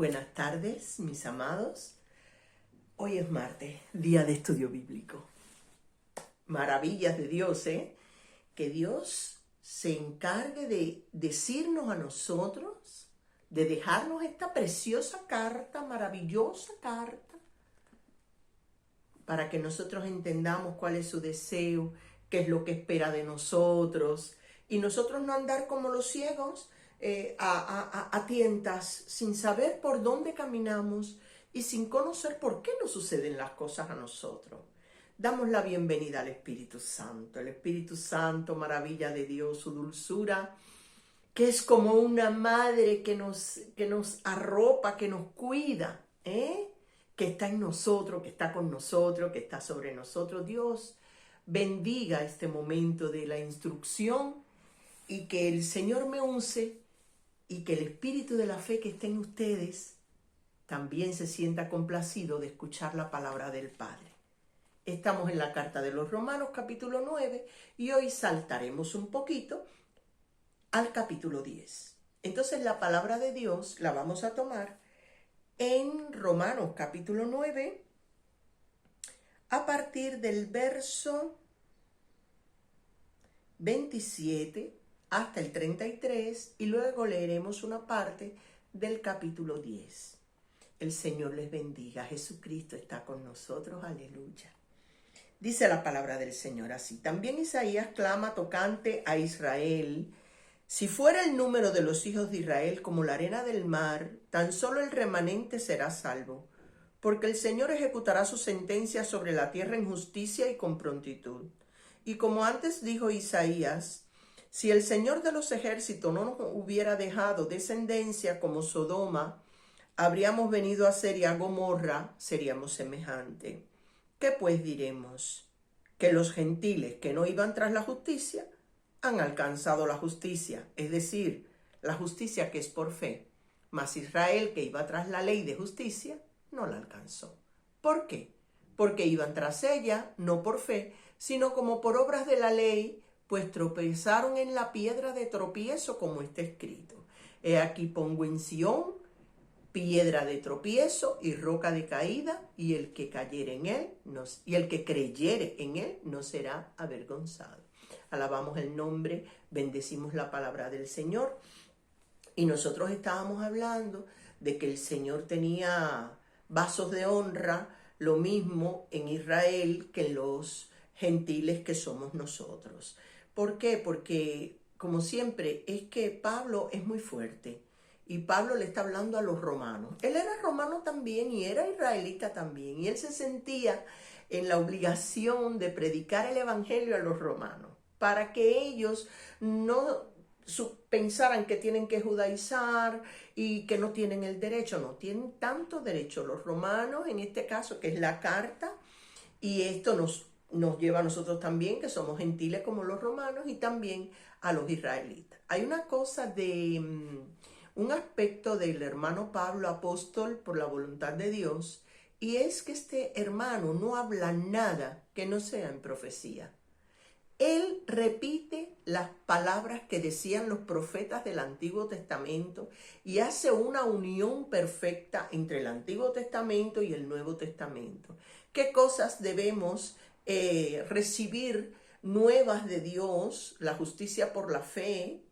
Buenas tardes, mis amados. Hoy es martes, día de estudio bíblico. Maravillas de Dios, ¿eh? Que Dios se encargue de decirnos a nosotros, de dejarnos esta preciosa carta, maravillosa carta, para que nosotros entendamos cuál es su deseo, qué es lo que espera de nosotros, y nosotros no andar como los ciegos, a tientas, sin saber por dónde caminamos y sin conocer por qué nos suceden las cosas a nosotros. Damos la bienvenida al Espíritu Santo. El Espíritu Santo, maravilla de Dios, su dulzura, que es como una madre que nos arropa, que nos cuida, que está en nosotros, que está con nosotros, que está sobre nosotros. Dios bendiga este momento de la instrucción y que el Señor me use y que el espíritu de la fe que está en ustedes también se sienta complacido de escuchar la palabra del Padre. Estamos en la carta de los Romanos, capítulo 9, y hoy saltaremos un poquito al capítulo 10. Entonces la palabra de Dios la vamos a tomar en Romanos, capítulo 9, a partir del verso 27 hasta el 33, y luego leeremos una parte del capítulo 10. El Señor les bendiga. Jesucristo está con nosotros. Aleluya. Dice la palabra del Señor así. También Isaías clama tocante a Israel: si fuera el número de los hijos de Israel como la arena del mar, tan solo el remanente será salvo, porque el Señor ejecutará su sentencia sobre la tierra en justicia y con prontitud. Y como antes dijo Isaías, si el Señor de los ejércitos no nos hubiera dejado descendencia como Sodoma, habríamos venido a ser, y a Gomorra seríamos semejante. ¿Qué pues diremos? Que los gentiles que no iban tras la justicia han alcanzado la justicia, es decir, la justicia que es por fe. Mas Israel, que iba tras la ley de justicia, no la alcanzó. ¿Por qué? Porque iban tras ella, no por fe, sino como por obras de la ley, pues tropezaron en la piedra de tropiezo, como está escrito: he aquí pongo en Sión piedra de tropiezo y roca de caída, y el que cayere en él y el que creyere en él no será avergonzado. Alabamos el nombre, bendecimos la palabra del Señor. Y nosotros estábamos hablando de que el Señor tenía vasos de honra, lo mismo en Israel que en los gentiles que somos nosotros. ¿Por qué? Porque, como siempre, es que Pablo es muy fuerte. Y Pablo le está hablando a los romanos. Él era romano también y era israelita también. Y él se sentía en la obligación de predicar el evangelio a los romanos, para que ellos no pensaran que tienen que judaizar y que no tienen el derecho. No tienen tanto derecho los romanos, en este caso, que es la carta. Y esto nos lleva a nosotros también, que somos gentiles como los romanos, y también a los israelitas. Hay una cosa un aspecto del hermano Pablo, apóstol por la voluntad de Dios, y es que este hermano no habla nada que no sea en profecía. Él repite las palabras que decían los profetas del Antiguo Testamento y hace una unión perfecta entre el Antiguo Testamento y el Nuevo Testamento. ¿Qué cosas debemos recibir nuevas de Dios? La justicia por la fe,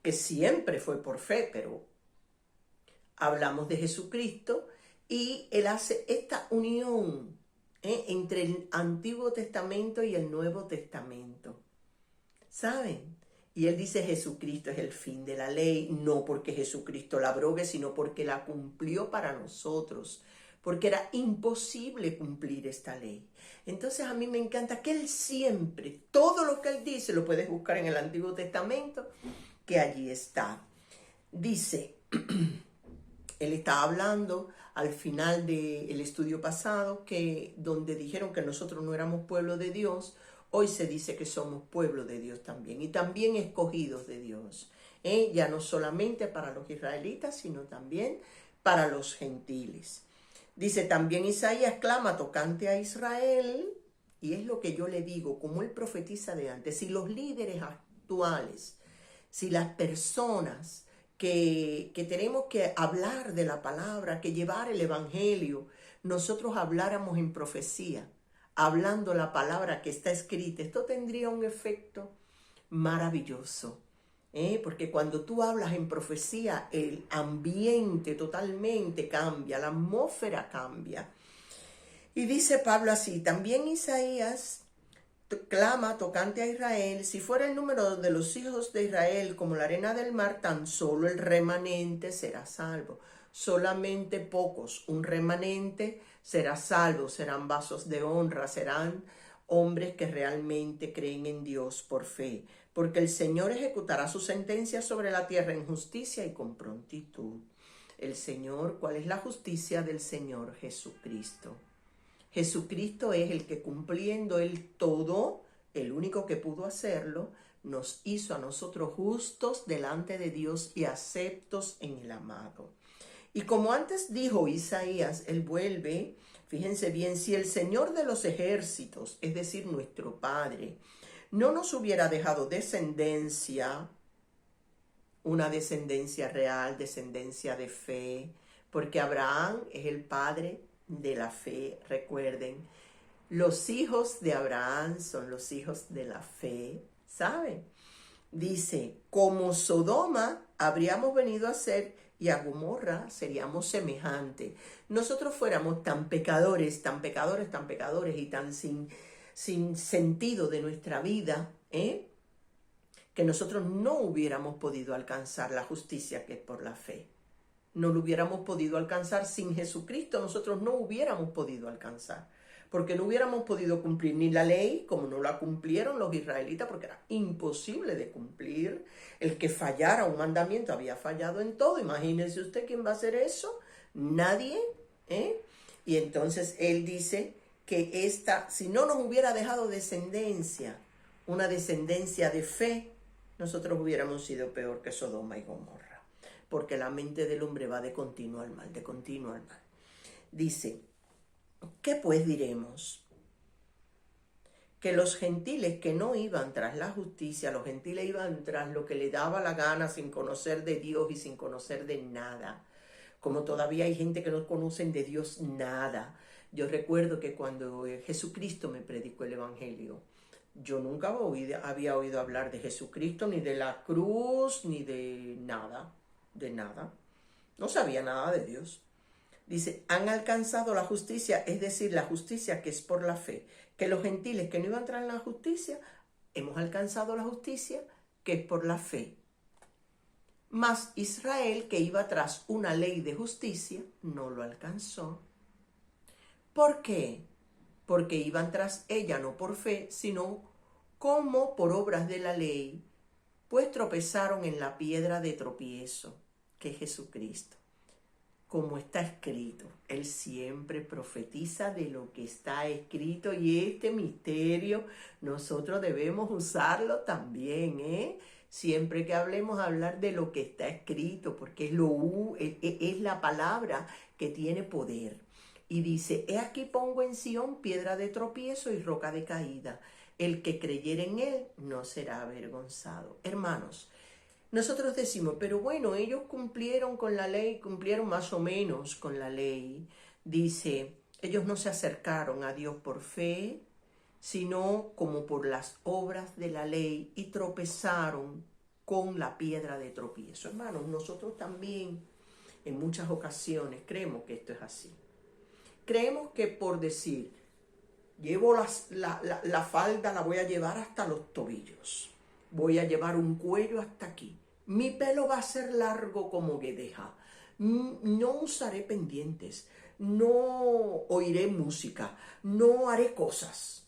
que siempre fue por fe, pero hablamos de Jesucristo, y Él hace esta unión entre el Antiguo Testamento y el Nuevo Testamento. ¿Saben? Y Él dice: Jesucristo es el fin de la ley, no porque Jesucristo la abrogue, sino porque la cumplió para nosotros, porque era imposible cumplir esta ley. Entonces a mí me encanta que Él siempre, todo lo que Él dice, lo puedes buscar en el Antiguo Testamento, que allí está. Dice, Él está hablando al final del estudio pasado, que donde dijeron que nosotros no éramos pueblo de Dios, hoy se dice que somos pueblo de Dios también, y también escogidos de Dios, ya no solamente para los israelitas, sino también para los gentiles. Dice también Isaías clama tocante a Israel, y es lo que yo le digo, como él profetiza de antes: si los líderes actuales, si las personas que tenemos que hablar de la palabra, que llevar el evangelio, nosotros habláramos en profecía, hablando la palabra que está escrita, esto tendría un efecto maravilloso. Porque cuando tú hablas en profecía, el ambiente totalmente cambia, la atmósfera cambia. Y dice Pablo así, también Isaías clama tocante a Israel, si fuera el número de los hijos de Israel como la arena del mar, tan solo el remanente será salvo. Solamente pocos, un remanente será salvo, serán vasos de honra, serán hombres que realmente creen en Dios por fe, porque el Señor ejecutará su sentencia sobre la tierra en justicia y con prontitud. El Señor, ¿cuál es la justicia del Señor? Jesucristo. Jesucristo es el que cumpliendo el todo, el único que pudo hacerlo, nos hizo a nosotros justos delante de Dios y aceptos en el amado. Y como antes dijo Isaías, él vuelve, fíjense bien, si el Señor de los ejércitos, es decir, nuestro Padre, no nos hubiera dejado descendencia, una descendencia real, descendencia de fe, porque Abraham es el padre de la fe, recuerden, los hijos de Abraham son los hijos de la fe, ¿saben? Dice, como Sodoma habríamos venido a ser y a Gomorra seríamos semejantes. Nosotros fuéramos tan pecadores, tan pecadores, tan pecadores y tan sin sentido de nuestra vida, que nosotros no hubiéramos podido alcanzar la justicia que es por la fe. No lo hubiéramos podido alcanzar sin Jesucristo, nosotros no hubiéramos podido alcanzar, porque no hubiéramos podido cumplir ni la ley, como no la cumplieron los israelitas, porque era imposible de cumplir. El que fallara un mandamiento había fallado en todo. Imagínense usted quién va a hacer eso, nadie, Y entonces él dice que si no nos hubiera dejado descendencia, una descendencia de fe, nosotros hubiéramos sido peor que Sodoma y Gomorra. Porque la mente del hombre va de continuo al mal, de continuo al mal. Dice, ¿qué pues diremos? Que los gentiles que no iban tras la justicia, los gentiles iban tras lo que le daba la gana sin conocer de Dios y sin conocer de nada. Como todavía hay gente que no conocen de Dios nada. Yo recuerdo que cuando Jesucristo me predicó el evangelio, yo nunca había oído hablar de Jesucristo, ni de la cruz, ni de nada. De nada. No sabía nada de Dios. Dice, han alcanzado la justicia, es decir, la justicia que es por la fe. Que los gentiles que no iban a entrar en la justicia, hemos alcanzado la justicia que es por la fe. Mas Israel, que iba tras una ley de justicia, no lo alcanzó. ¿Por qué? Porque iban tras ella no por fe, sino como por obras de la ley, pues tropezaron en la piedra de tropiezo, que es Jesucristo. Como está escrito, Él siempre profetiza de lo que está escrito y este misterio nosotros debemos usarlo también, Siempre que hablemos, hablar de lo que está escrito, porque es la palabra que tiene poder. Y dice, he aquí pongo en Sión piedra de tropiezo y roca de caída. El que creyere en Él no será avergonzado. Hermanos, nosotros decimos, pero bueno, ellos cumplieron con la ley, cumplieron más o menos con la ley. Dice, ellos no se acercaron a Dios por fe, sino como por las obras de la ley y tropezaron con la piedra de tropiezo. Hermanos, nosotros también en muchas ocasiones creemos que esto es así. Creemos que por decir, llevo la falda, la voy a llevar hasta los tobillos. Voy a llevar un cuello hasta aquí. Mi pelo va a ser largo como guedeja. No usaré pendientes. No oiré música. No haré cosas.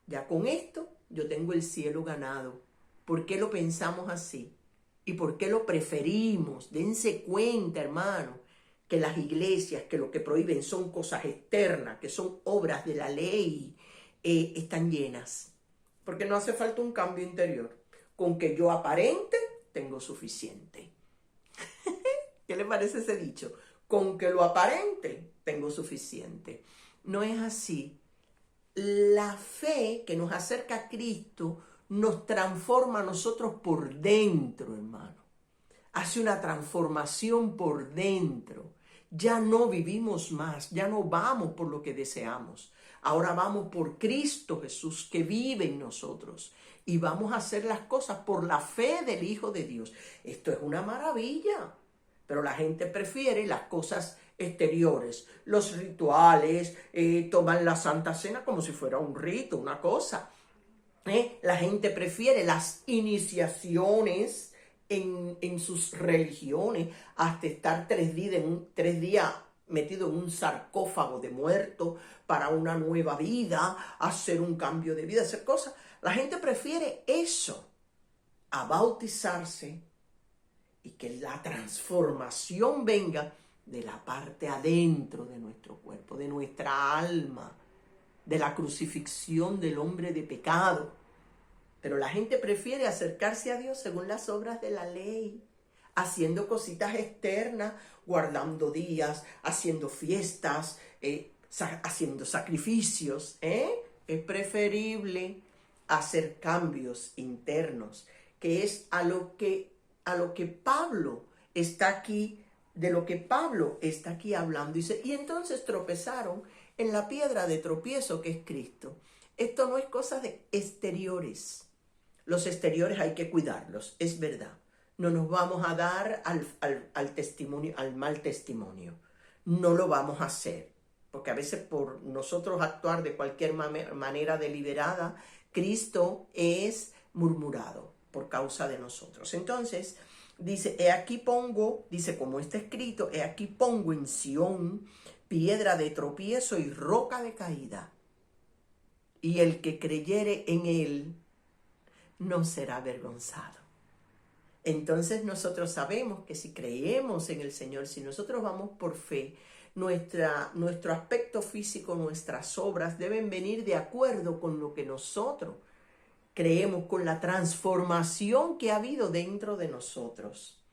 Ya con esto yo tengo el cielo ganado. ¿Por qué lo pensamos así? ¿Y por qué lo preferimos? Dense cuenta, hermano, que las iglesias, que lo que prohíben son cosas externas, que son obras de la ley, están llenas. Porque no hace falta un cambio interior. Con que yo aparente, tengo suficiente. ¿Qué le parece ese dicho? Con que lo aparente, tengo suficiente. No es así. La fe que nos acerca a Cristo nos transforma a nosotros por dentro, hermano. hace una transformación por dentro. Ya no vivimos más, ya no vamos por lo que deseamos. Ahora vamos por Cristo Jesús que vive en nosotros y vamos a hacer las cosas por la fe del Hijo de Dios. Esto es una maravilla, pero la gente prefiere las cosas exteriores, los rituales, toman la Santa Cena como si fuera un rito, una cosa. La gente prefiere las iniciaciones en sus religiones, hasta estar 3 días metido en un sarcófago de muerto para una nueva vida, hacer un cambio de vida, hacer cosas. La gente prefiere eso a bautizarse y que la transformación venga de la parte adentro de nuestro cuerpo, de nuestra alma, de la crucifixión del hombre de pecado. Pero la gente prefiere acercarse a Dios según las obras de la ley, haciendo cositas externas, guardando días, haciendo fiestas, haciendo sacrificios. Es preferible hacer cambios internos, que es a lo que Pablo está aquí, de lo que Pablo está aquí hablando. Dice, y entonces tropezaron en la piedra de tropiezo que es Cristo. Esto no es cosa de exteriores. Los exteriores hay que cuidarlos, es verdad. No nos vamos a dar al testimonio, al mal testimonio. No lo vamos a hacer. Porque a veces por nosotros actuar de cualquier manera deliberada, Cristo es murmurado por causa de nosotros. Entonces, dice, he aquí pongo, dice, como está escrito, he aquí pongo en Sión piedra de tropiezo y roca de caída. Y el que creyere en él no será avergonzado. Entonces nosotros sabemos que si creemos en el Señor, si nosotros vamos por fe, nuestro aspecto físico, nuestras obras deben venir de acuerdo con lo que nosotros creemos, con la transformación que ha habido dentro de nosotros.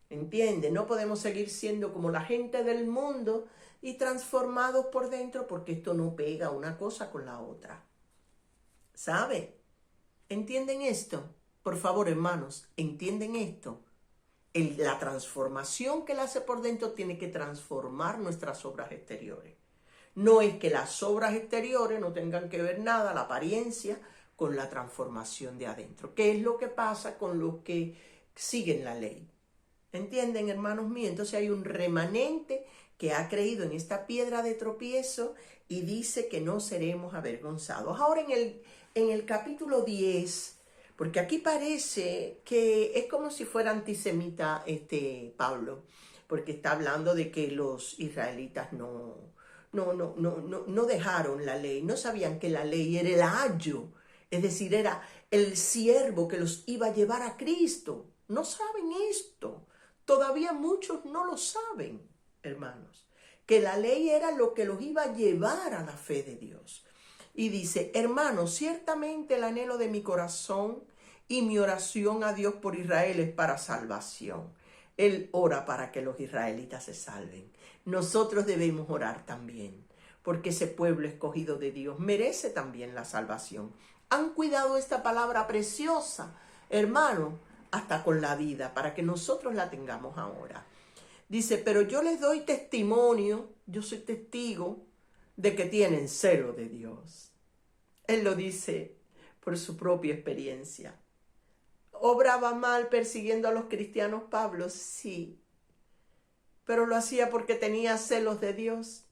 ¿Entiende? No podemos seguir siendo como la gente del mundo y transformados por dentro, porque esto no pega una cosa con la otra. ¿Sabe? ¿Entienden esto? Por favor, hermanos, ¿entienden esto? La transformación que él hace por dentro tiene que transformar nuestras obras exteriores. No es que las obras exteriores no tengan que ver nada, la apariencia, con la transformación de adentro. ¿Qué es lo que pasa con los que siguen la ley? ¿Entienden, hermanos míos? Entonces hay un remanente que ha creído en esta piedra de tropiezo y dice que no seremos avergonzados. Ahora en el capítulo 10, porque aquí parece que es como si fuera antisemita Pablo, porque está hablando de que los israelitas no dejaron la ley, no sabían que la ley era el ayo, es decir, era el siervo que los iba a llevar a Cristo. No saben esto, todavía muchos no lo saben, hermanos, que la ley era lo que los iba a llevar a la fe de Dios. Y dice, hermanos, ciertamente el anhelo de mi corazón y mi oración a Dios por Israel es para salvación. Él ora para que los israelitas se salven. Nosotros debemos orar también, porque ese pueblo escogido de Dios merece también la salvación. Han cuidado esta palabra preciosa, hermano, hasta con la vida, para que nosotros la tengamos ahora. Dice, pero yo les doy testimonio, yo soy testigo de que tienen celo de Dios. Él lo dice por su propia experiencia. ¿Obraba mal persiguiendo a los cristianos Pablo? Sí. ¿Pero lo hacía porque tenía celos de Dios?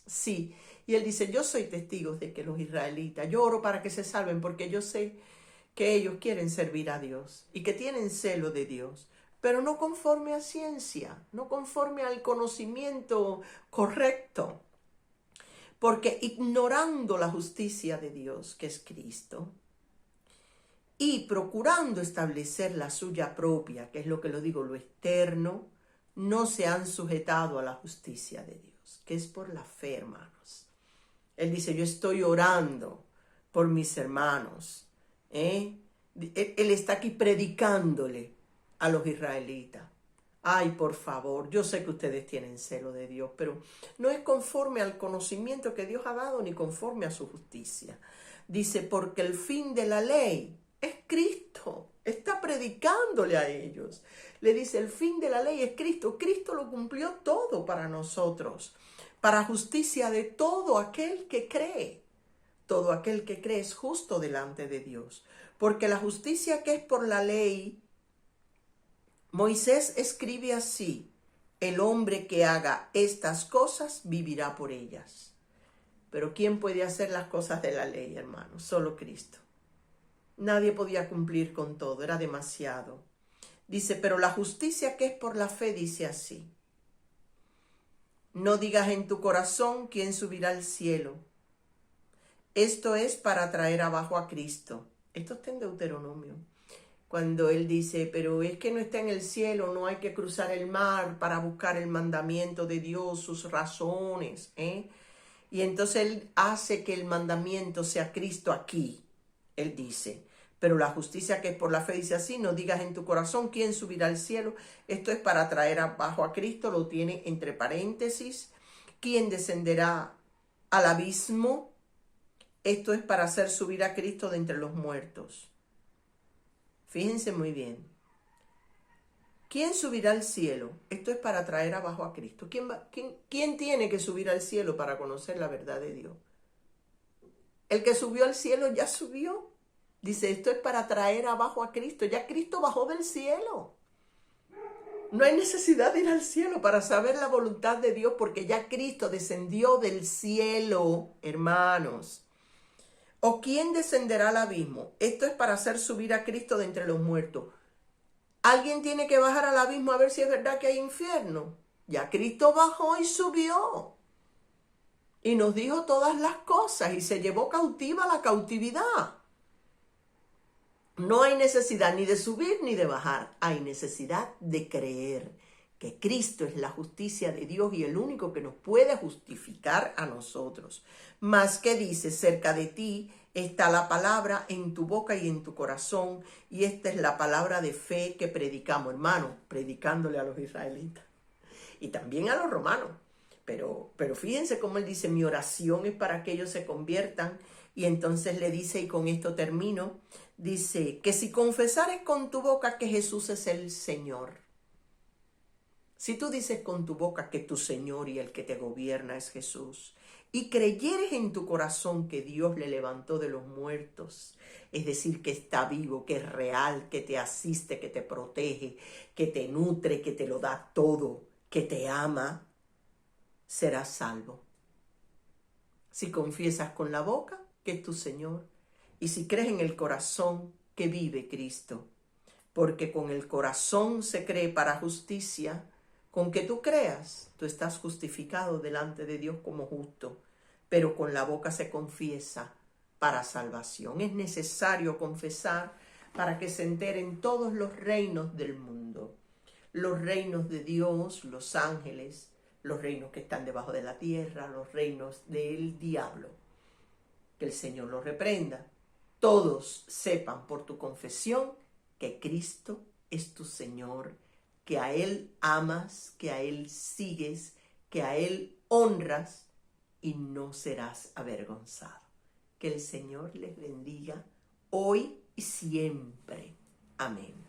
Sí. Y él dice, yo soy testigo de que los israelitas, yo oro para que se salven porque yo sé que ellos quieren servir a Dios y que tienen celo de Dios, pero no conforme a ciencia, no conforme al conocimiento correcto. Porque ignorando la justicia de Dios, que es Cristo, y procurando establecer la suya propia, que es lo que lo digo, lo externo, no se han sujetado a la justicia de Dios, que es por la fe, hermanos. Él dice, yo estoy orando por mis hermanos. Él está aquí predicándole a los israelitas. Ay, por favor, yo sé que ustedes tienen celo de Dios, pero no es conforme al conocimiento que Dios ha dado ni conforme a su justicia. Dice, porque el fin de la ley es Cristo. Está predicándole a ellos. Le dice, el fin de la ley es Cristo. Cristo lo cumplió todo para nosotros, para justicia de todo aquel que cree. Todo aquel que cree es justo delante de Dios. Porque la justicia que es por la ley, Moisés escribe así: el hombre que haga estas cosas vivirá por ellas. Pero ¿quién puede hacer las cosas de la ley, hermanos? Solo Cristo. Nadie podía cumplir con todo, era demasiado. Dice, pero la justicia que es por la fe dice así: no digas en tu corazón quién subirá al cielo. Esto es para traer abajo a Cristo. Esto está en Deuteronomio. Cuando él dice, pero es que no está en el cielo, no hay que cruzar el mar para buscar el mandamiento de Dios, sus razones, Y entonces él hace que el mandamiento sea Cristo aquí. Él dice, pero la justicia que es por la fe dice así: no digas en tu corazón quién subirá al cielo. Esto es para traer abajo a Cristo, lo tiene entre paréntesis. ¿Quién descenderá al abismo? Esto es para hacer subir a Cristo de entre los muertos. Fíjense muy bien. ¿Quién subirá al cielo? Esto es para traer abajo a Cristo. ¿Quién tiene que subir al cielo para conocer la verdad de Dios? El que subió al cielo ya subió. Dice, esto es para traer abajo a Cristo. Ya Cristo bajó del cielo. No hay necesidad de ir al cielo para saber la voluntad de Dios, porque ya Cristo descendió del cielo, hermanos. ¿O quién descenderá al abismo? Esto es para hacer subir a Cristo de entre los muertos. Alguien tiene que bajar al abismo a ver si es verdad que hay infierno. Ya Cristo bajó y subió. Y nos dijo todas las cosas y se llevó cautiva la cautividad. No hay necesidad ni de subir ni de bajar. Hay necesidad de creer que Cristo es la justicia de Dios y el único que nos puede justificar a nosotros. Mas que dice, cerca de ti está la palabra en tu boca y en tu corazón, y esta es la palabra de fe que predicamos, hermanos, predicándole a los israelitas y también a los romanos. Pero fíjense cómo él dice, mi oración es para que ellos se conviertan. Y entonces le dice, y con esto termino, dice que si confesares con tu boca que Jesús es el Señor. Si tú dices con tu boca que tu Señor y el que te gobierna es Jesús, y creyeres en tu corazón que Dios le levantó de los muertos, es decir, que está vivo, que es real, que te asiste, que te protege, que te nutre, que te lo da todo, que te ama, serás salvo. Si confiesas con la boca que es tu Señor, y si crees en el corazón que vive Cristo, porque con el corazón se cree para justicia. Con que tú creas, tú estás justificado delante de Dios como justo, pero con la boca se confiesa para salvación. Es necesario confesar para que se enteren todos los reinos del mundo. Los reinos de Dios, los ángeles, los reinos que están debajo de la tierra, los reinos del diablo. Que el Señor los reprenda. Todos sepan por tu confesión que Cristo es tu Señor, que a Él amas, que a Él sigues, que a Él honras y no serás avergonzado. Que el Señor les bendiga hoy y siempre. Amén.